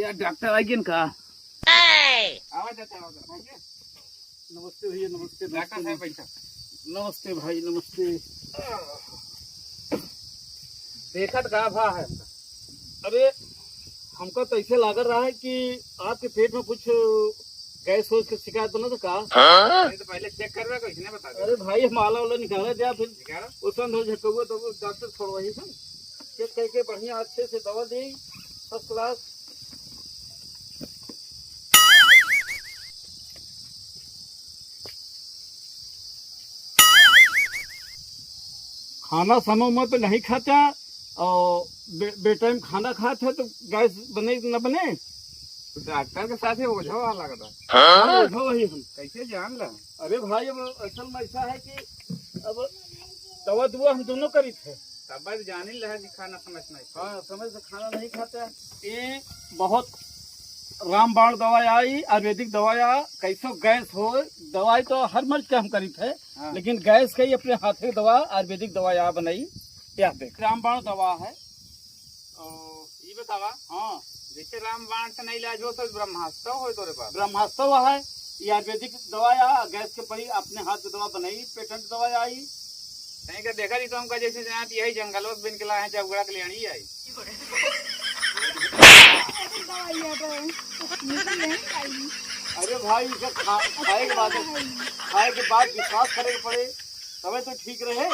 यार डॉक्टर आइए का। आवाज आता है। नमस्ते भैया, नमस्ते। डॉक्टर साहब बैठा। नमस्ते भाई, नमस्ते। देखत का भा है। अरे हमको तो ऐसे लग रहा है कि आपके पेट में कुछ गैस वैस की शिकायत बना तो का। नहीं तो पहले चेक करवा को इसने बता दे। अरे भाई माला वाला निकाला दिया, फिर निकालो। उसमें धो झटकुआ तो डॉक्टर छोड़वाई था। चेक करके बढ़िया अच्छे से दवा दी, फर्स्ट क्लास। खाना समय उम्र पे नहीं खाता और बेटाइम खाना खाते तो गैस बने न बने। तो डॉक्टर के साथ ही ओझा वाला लगता। हाँ, वही हम। कैसे जान ला? अरे भाई अब असल में ऐसा है कि अब दवा दुआ हम दोनों करी थे। तब बात जान ही रहा कि खाना समझना है। हाँ, समय से खाना नहीं खाते। ये बहुत रामबाण दवाई आई, आयुर्वेदिक दवाई आ, कैसो गैस हो। दवाई तो हर मर्ज के हम करी थे। हाँ। लेकिन गैस का ही अपने हाथ की दवा आयुर्वेदिक दवाई आ बनाई। यहाँ पे रामबाण दवा है। ये बतावा। हाँ, जैसे रामबाण से नहीं इलाज हो तो ब्रह्मास्त्र हो तोरे पास। ब्रह्मास्त्र है। ये आयुर्वेदिक दवाई आ, गैस के पड़ी अपने हाथ की दवा बनाई, पेटेंट दवाई आई। नहीं का देखा नहीं तो हमका जैसे जहाँ यही जंगलों बिन के लाए हैं जब के लिए आई। अरे भाई इसे खाए के बाद विश्वास करे पड़े तबे तो ठीक रहे।